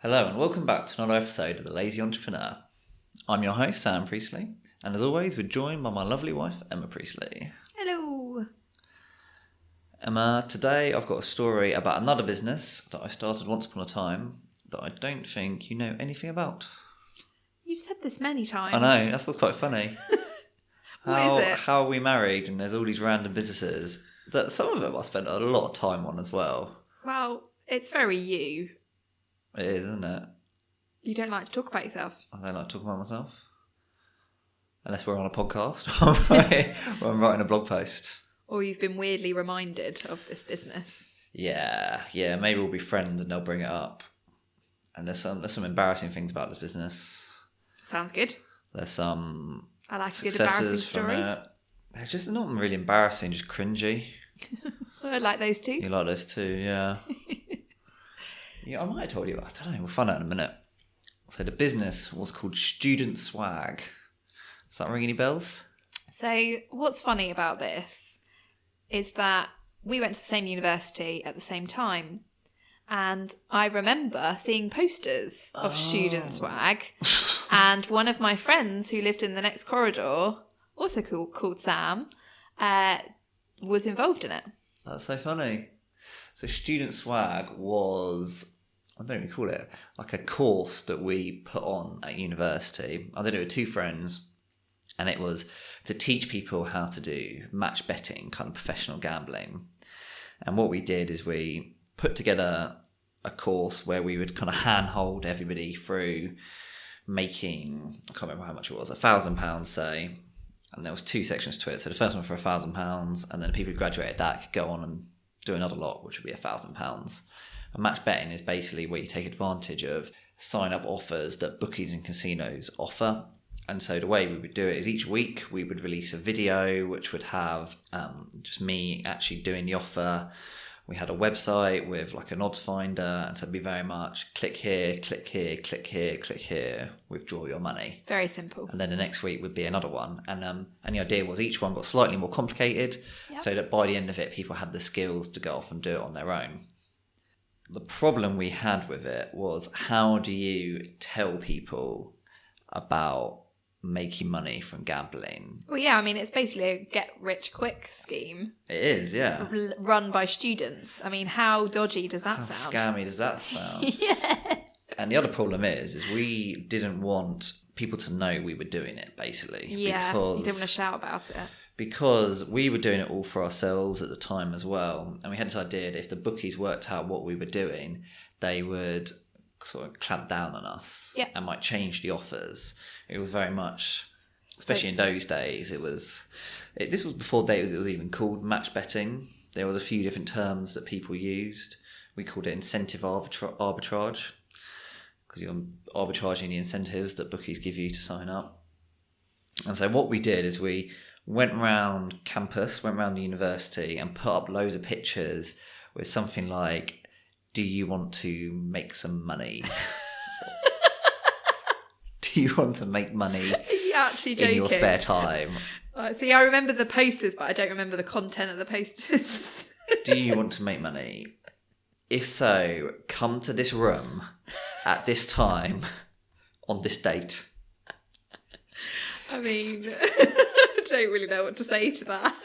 Hello and welcome back to another episode of The Lazy Entrepreneur. I'm your host, Sam Priestley, and as always, we're joined by my lovely wife, Emma Priestley. Hello. Emma, today I've got a story about another business that I started once upon a time that I don't think you know anything about. You've said this many times. I know, that's what's quite funny. What is it? How are we married and there's all these random businesses that some of them I spent a lot of time on as well. Well, it's very you. It is, isn't it? You don't like to talk about yourself. I don't like to talk about myself. Unless we're on a podcast or I'm writing a blog post. Or you've been weirdly reminded of this business. Yeah. Maybe we'll be friends and they'll bring it up. And there's some embarrassing things about this business. Sounds good. There's some I like to get embarrassing stories. It's just not really embarrassing, just cringy. I like those too. You like those too, yeah. Yeah, I might have told you. I don't know. We'll find out in a minute. So the business was called Student Swag. Does that ring any bells? So what's funny about this is that we went to the same university at the same time. And I remember seeing posters of Student Swag. And one of my friends who lived in the next corridor, also called Sam, was involved in it. That's so funny. So Student Swag was, I don't even call it, like a course that we put on at university. I did it with two friends, and it was to teach people how to do match betting, kind of professional gambling. And what we did is we put together a course where we would kind of handhold everybody through making, I can't remember how much it was, £1,000 say, and there was two sections to it. So the first one for £1,000, and then the people who graduated that could go on and do another lot, which would be £1,000. And match betting is basically where you take advantage of sign-up offers that bookies and casinos offer. And so the way we would do it is each week we would release a video which would have just me actually doing the offer. We had a website with like an odds finder, and so it'd be very much click here, click here, click here, click here, withdraw your money. Very simple. And then the next week would be another one. And the idea was each one got slightly more complicated, so that by the end of it, people had the skills to go off and do it on their own. The problem we had with it was, how do you tell people about making money from gambling? Well, yeah, I mean, it's basically a get-rich-quick scheme. It is, yeah. Run by students. I mean, how dodgy does that sound? How scammy does that sound? Yeah. And the other problem is we didn't want people to know we were doing it, basically. Yeah, you didn't want to shout about it. Because we were doing it all for ourselves at the time as well. And we had this idea that if the bookies worked out what we were doing, they would sort of clamp down on us and might change the offers. It was very much, especially in those days, this was before it was even called match betting. There was a few different terms that people used. We called it incentive arbitrage, because you're arbitraging the incentives that bookies give you to sign up. And so what we did is we went round campus, went round the university, and put up loads of pictures with something like, do you want to make some money? Do you want to make money in your spare time? See, I remember the posters, but I don't remember the content of the posters. Do you want to make money? If so, come to this room at this time on this date. I mean, I don't really know what to say to that.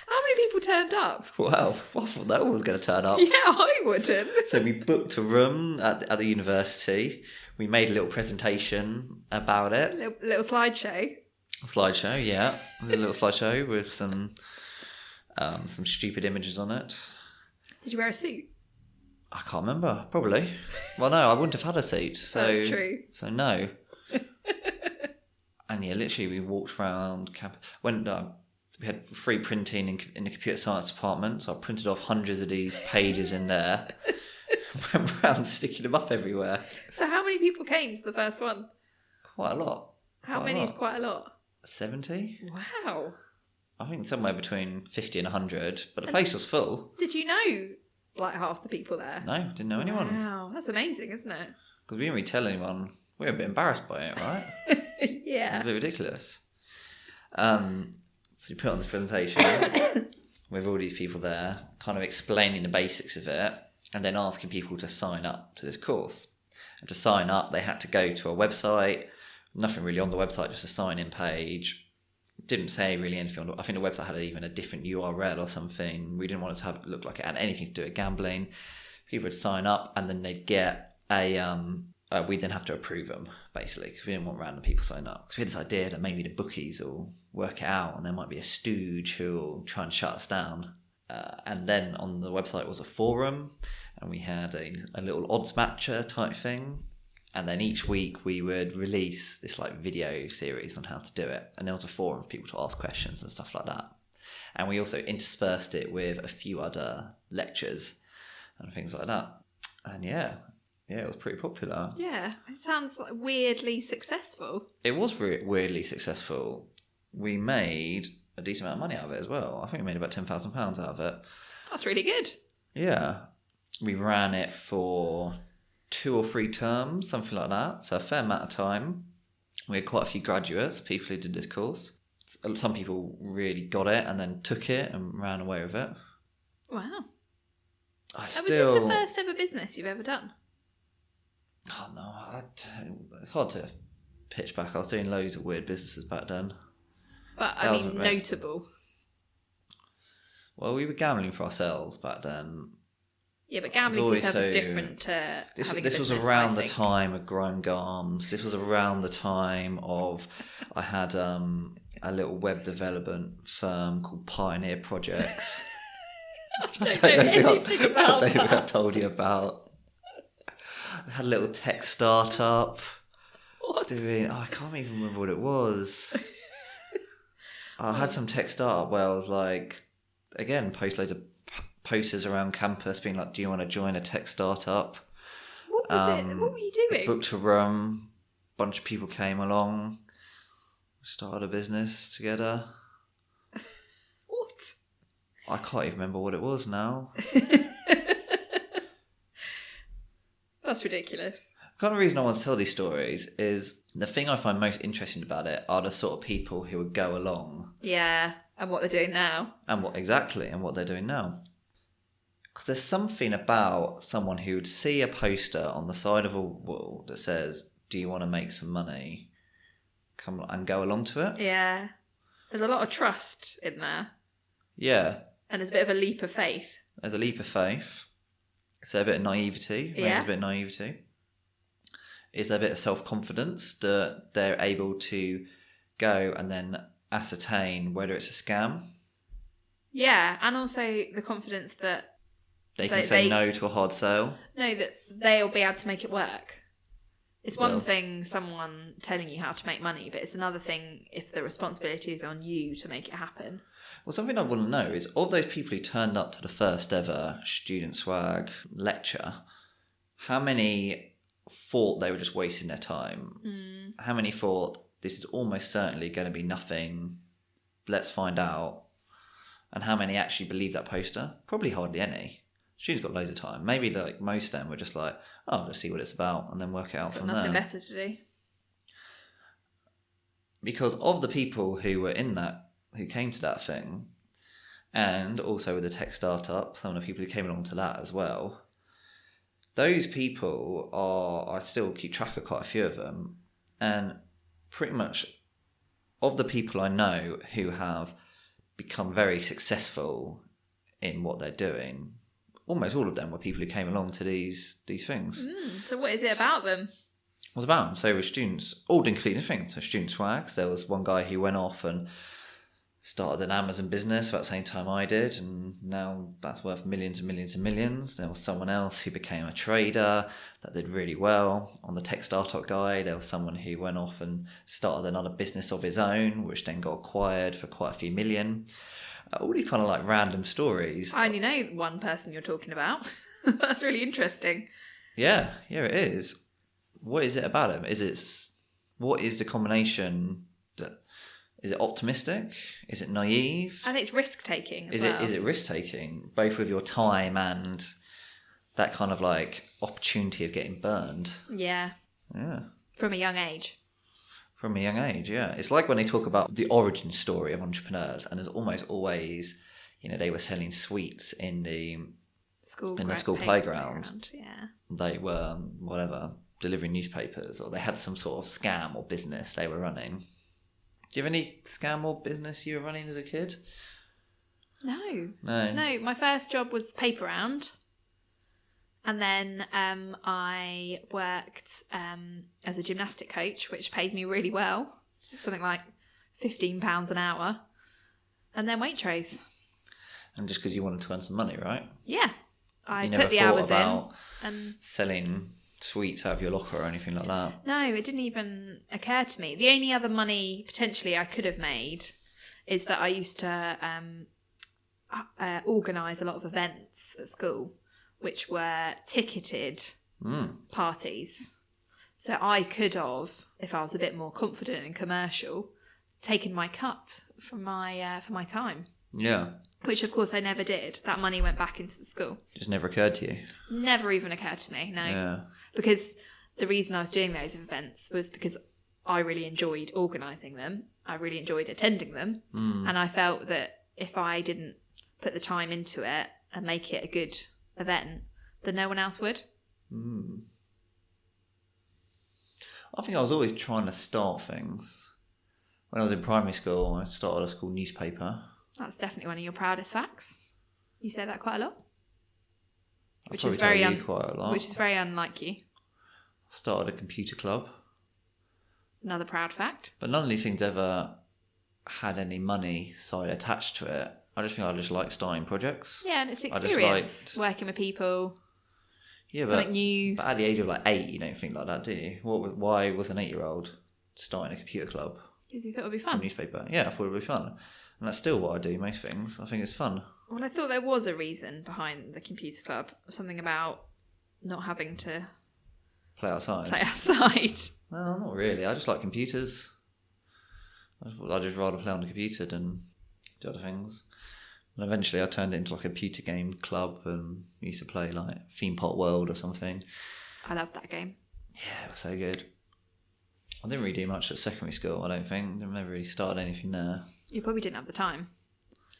How many people turned up? Well, I thought no one was going to turn up. Yeah, I wouldn't. So we booked a room at the university. We made a little presentation about it. Little slideshow. Slideshow, yeah. A little slideshow with some stupid images on it. Did you wear a suit? I can't remember. Probably. Well, no, I wouldn't have had a suit. So, that's true. So no. And yeah, literally we walked around campus. We had free printing in the computer science department, so I printed off hundreds of these pages in there. Went around sticking them up everywhere. So how many people came to the first one? Quite a lot. How many is quite a lot? 70. Wow. I think somewhere between 50 and 100, but the place was full. Did you know like half the people there? No, didn't know anyone. Wow, that's amazing, isn't it? Because we didn't really tell anyone. We were a bit embarrassed by it, right? Yeah. It was a bit ridiculous. So you put on this presentation with all these people there, kind of explaining the basics of it, and then asking people to sign up to this course. And to sign up, they had to go to a website. Nothing really on the website, just a sign-in page. Didn't say really anything on. I think the website had even a different URL or something. We didn't want it to look like it had anything to do with gambling. People would sign up, and then they'd get a. We then have to approve them, basically, because we didn't want random people signing up. Because we had this idea that maybe the bookies will work it out, and there might be a stooge who will try and shut us down. And then on the website was a forum, and we had a little odds matcher type thing. And then each week we would release this like video series on how to do it. And there was a forum for people to ask questions and stuff like that. And we also interspersed it with a few other lectures and things like that. And yeah, it was pretty popular. Yeah, it sounds like weirdly successful. It was weirdly successful. We made a decent amount of money out of it as well. I think we made about £10,000 out of it. That's really good. Yeah. We ran it for 2 or 3 terms, something like that. So a fair amount of time. We had quite a few graduates, people who did this course. Some people really got it and then took it and ran away with it. Wow. Was this the first ever business you've ever done? Oh no, it's hard to pitch back. I was doing loads of weird businesses back then. But I mean, notable. Well, we were gambling for ourselves back then. Yeah, but gambling for yourself is different to having a business. This was around the time of Grime Garms. This was around the time of I had a little web development firm called Pioneer Projects. I don't know anything about I don't think I've told you about. I had a little tech startup. What? I can't even remember what it was. I had some tech startup where I was like, again, post loads of posters around campus being like, do you want to join a tech startup? What was it? What were you doing? Booked a room. A bunch of people came along. Started a business together. What? I can't even remember what it was now. That's ridiculous. The kind of reason I want to tell these stories is the thing I find most interesting about it are the sort of people who would go along. Yeah, and what they're doing now. And what they're doing now. Because there's something about someone who would see a poster on the side of a wall that says, do you want to make some money? Come and go along to it. Yeah. There's a lot of trust in there. Yeah. And there's a bit of a leap of faith. There's a leap of faith. Is there a bit of naivety? Maybe there's a bit of naivety. Is there a bit of self-confidence that they're able to go and then ascertain whether it's a scam? Yeah, and also the confidence that they can say no to a hard sale. No, that they'll be able to make it work. It's one thing someone telling you how to make money, but it's another thing if the responsibility is on you to make it happen. Well, something I want to know is, of those people who turned up to the first ever Student Swag lecture, how many thought they were just wasting their time? How many thought, this is almost certainly going to be nothing, let's find out? And how many actually believe that poster? Probably hardly any. Students got loads of time. Maybe like most of them were just like, oh, let's see what it's about and then work it out from there. Nothing better to do. Because of the people who were who came to that thing, and also with the tech startup, some of the people who came along to that as well, those people I still keep track of quite a few of them, and pretty much of the people I know who have become very successful in what they're doing, almost all of them were people who came along to these things. So what is it about them? What about them? So they were students, all including things. So Student Swags, there was one guy who went off and started an Amazon business about the same time I did, and now that's worth millions and millions and millions. There was someone else who became a trader that did really well. On the Tech Startup Guide, there was someone who went off and started another business of his own, which then got acquired for quite a few million. All these kind of like random stories. I only know one person you're talking about. That's really interesting. Yeah, it is. What is it about him? What is the combination that... Is it optimistic? Is it naive? And it's risk-taking as well. Is it risk-taking, both with your time and that kind of like opportunity of getting burned? Yeah. Yeah. From a young age. From a young age, yeah. It's like when they talk about the origin story of entrepreneurs, and there's almost always, they were selling sweets in the school playground. Yeah. They were, whatever, delivering newspapers, or they had some sort of scam or business they were running. Do you have any scam or business you were running as a kid? No. No. No, my first job was paper round. And then I worked as a gymnastic coach, which paid me really well. Something like £15 an hour. And then Waitrose. And just because you wanted to earn some money, right? Yeah. I You never put the thought hours about in. And selling sweets out of your locker or anything like that? no, it didn't even occur to me. The only other money potentially I could have made is that I used to organise a lot of events at school, which were ticketed parties. So I could have, if I was a bit more confident and commercial, taken my cut from my for my time. Yeah. Which of course I never did. That money went back into the school. Just never occurred to you? Never even occurred to me, no. Yeah. Because the reason I was doing those events was because I really enjoyed organising them. I really enjoyed attending them. And I felt that if I didn't put the time into it and make it a good event, then no one else would. I think I was always trying to start things. When I was in primary school, I started a school newspaper. That's definitely one of your proudest facts. You say that quite a lot. Which I'll is probably very tell you quite a lot. which is very unlike you. Started a computer club. Another proud fact. But none of these things ever had any money side attached to it. I just think I just like starting projects. Yeah, and it's I just experience. Working with people. Yeah, Something new. But at the age of like 8, you don't think like that, do you? Why was an 8-year-old starting a computer club? Because you thought it would be A fun. newspaper. Yeah, I thought it would be fun. And that's still what I do, most things. I think it's fun. Well, I thought there was a reason behind the computer club. Something about not having to Play outside. play outside. Well, not really. I just like computers. I'd just rather play on the computer than do other things. And eventually I turned it into like a computer game club and used to play like Theme Park World or something. I loved that game. Yeah, it was so good. I didn't really do much at secondary school, I don't think. I never really started anything there. You probably didn't have the time.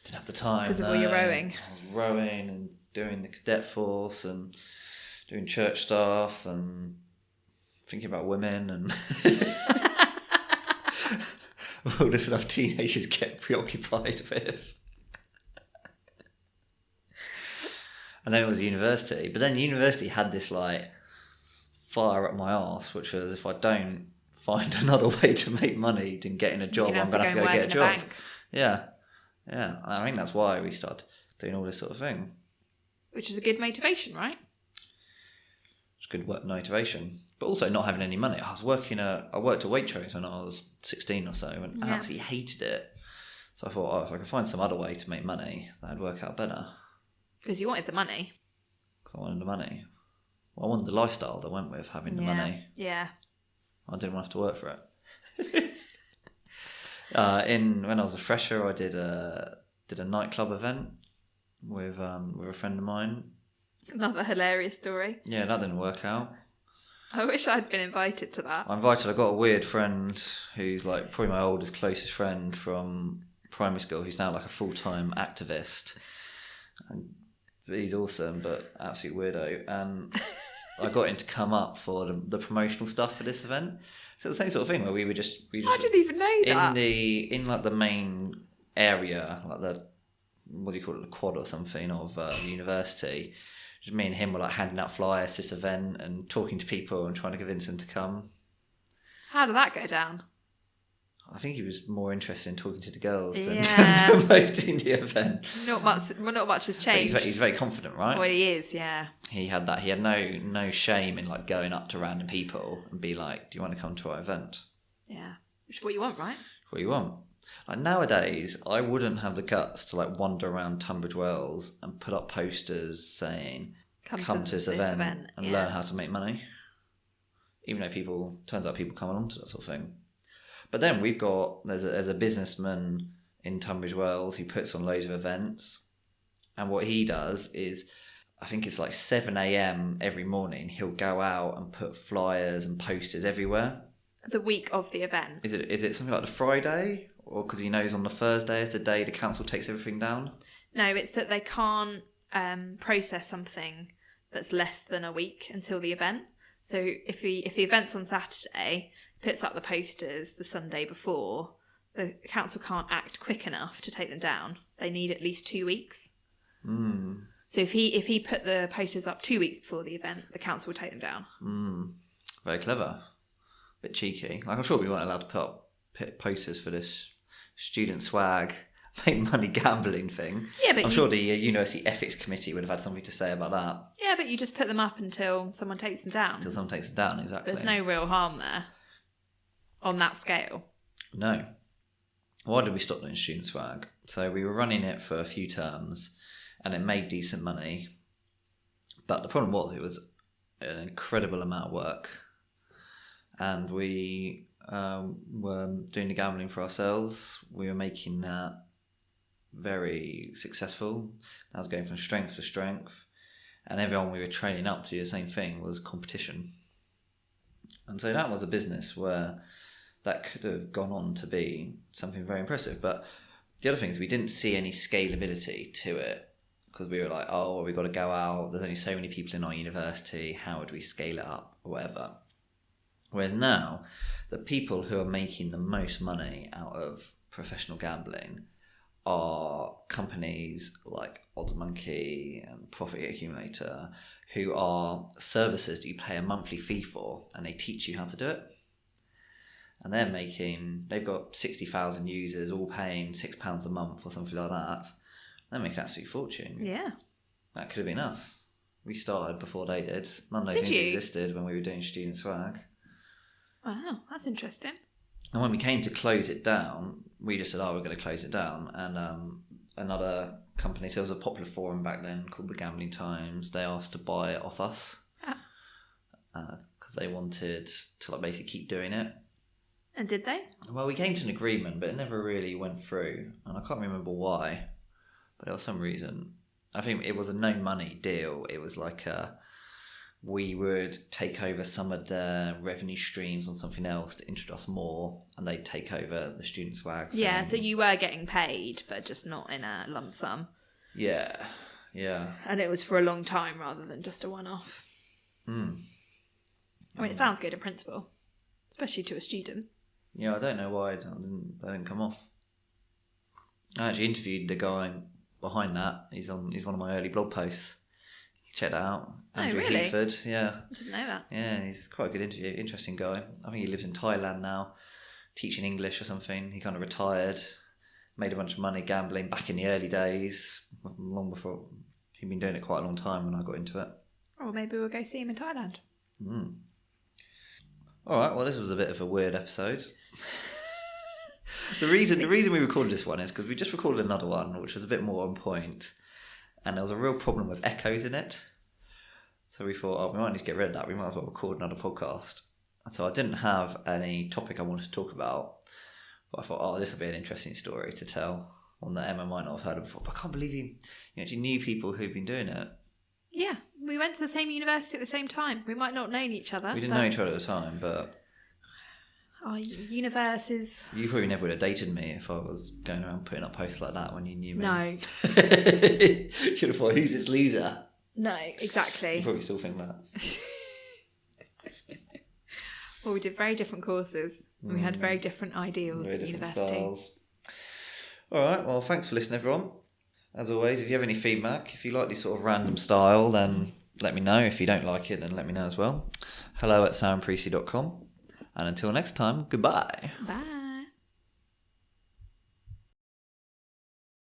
Didn't have the time. Because of all your rowing. I was rowing and doing the cadet force and doing church stuff and thinking about women and all the stuff teenagers get preoccupied with. And then it was university. But then university had this like fire up my arse, which was if I don't find another way to make money than getting a job, I'm going to have to go get a job. Yeah. Yeah. And I think that's why we started doing all this sort of thing. Which is a good motivation, right? It's good work motivation. But also not having any money. I worked at Waitrose when I was 16 or so and I absolutely hated it. So I thought, if I could find some other way to make money, that'd work out better. Because you wanted the money. Because I wanted the money. Well, I wanted the lifestyle that went with having the money. Yeah. I didn't want to have to work for it. When I was a fresher, I did a nightclub event with a friend of mine. Another hilarious story. Yeah, that didn't work out. I wish I'd been invited to that. I got a weird friend who's like probably my oldest, closest friend from primary school, who's now like a full-time activist. And he's awesome, but absolute weirdo. And I got him to come up for the promotional stuff for this event. So the same sort of thing where we just I didn't even know that. In like the main area, like the, what do you call it, the quad or something of the university. Just me and him were like handing out flyers to this event and talking to people and trying to convince them to come. How did that go down? I think he was more interested in talking to the girls than Yeah. promoting the event. Not much has But changed. he's very confident, right? Well, he is, yeah. He had that. He had no shame in like going up to random people and be like, "Do you want to come to our event?" Yeah. Which is what you want, right? What do you want? Like nowadays, I wouldn't have the guts to like wander around Tunbridge Wells and put up posters saying, "Come to this event and learn how to make money." Even though turns out people come along to that sort of thing. But then there's a businessman in Tunbridge Wells who puts on loads of events, and what he does is, I think it's like 7 a.m. every morning, he'll go out and put flyers and posters everywhere. The week of the event. Is it something like the Friday, or because he knows on the Thursday is the day the council takes everything down? No, it's that they can't process something that's less than a week until the event. So if the event's on Saturday, puts up the posters the Sunday before, the council can't act quick enough to take them down. They need at least 2 weeks. So if he put the posters up 2 weeks before the event, the council would take them down. Very clever. Bit cheeky. Like, I'm sure we weren't allowed to put up posters for this student swag, make money gambling thing. Yeah, but I'm sure the University Ethics Committee would have had something to say about that. Yeah, but you just put them up until someone takes them down. Until someone takes them down, exactly. There's no real harm there on that scale. No. Why did we stop doing student swag? So we were running it for a few terms and it made decent money. But the problem was it was an incredible amount of work. And we were doing the gambling for ourselves. We were making that very successful. That was going from strength to strength. And everyone we were training up to do the same thing was competition. And so that was a business where that could have gone on to be something very impressive. But the other thing is we didn't see any scalability to it because we were like, oh, well, we've got to go out. There's only so many people in our university. How would we scale it up or whatever? Whereas now, the people who are making the most money out of professional gambling are companies like OddsMonkey and Profit Accumulator, who are services that you pay a monthly fee for and they teach you how to do it. And they've got 60,000 users all paying £6 a month or something like that. They're making an absolute fortune. Yeah. That could have been us. We started before they did. None of those things existed when we were doing student swag. Wow, that's interesting. And when we came to close it down, we just said, we're going to close it down. And another company, so there was a popular forum back then called the Gambling Times, they asked to buy it off us. Because they wanted to basically keep doing it. And did they? Well, we came to an agreement, but it never really went through. And I can't remember why, but there was some reason. I think it was a no money deal. It was like we would take over some of the revenue streams on something else to introduce more, and they'd take over the student swag thing. Yeah, so you were getting paid, but just not in a lump sum. Yeah. And it was for a long time rather than just a one-off. I mean, it sounds good in principle, especially to a student. Yeah, I don't know why that didn't come off. I actually interviewed the guy behind that. He's one of my early blog posts. Check that out. Andrew really? Heaford, yeah. I didn't know that. Yeah, he's quite a good interview. Interesting guy. I think he lives in Thailand now, teaching English or something. He kind of retired, made a bunch of money gambling back in the early days, long before. He'd been doing it quite a long time when I got into it. Or maybe we'll go see him in Thailand. All right, well, this was a bit of a weird episode. The reason we recorded this one is because we just recorded another one, which was a bit more on point, and there was a real problem with echoes in it. So we thought, we might need to get rid of that. We might as well record another podcast. And so I didn't have any topic I wanted to talk about, but I thought, this will be an interesting story to tell, one that Emma might not have heard of before. But I can't believe you actually knew people who'd been doing it. Yeah, we went to the same university at the same time. We might not have known each other. We didn't know each other at the time, but our universe is... You probably never would have dated me if I was going around putting up posts like that when you knew me. No. You'd have thought, who's this loser? No, exactly. You probably still think that. Well, we did very different courses. We had very different ideals at university. Styles. All right, well, thanks for listening, everyone. As always, if you have any feedback, if you like this sort of random style, then let me know. If you don't like it, then let me know as well. hello@soundpriesty.com. And until next time, goodbye. Bye.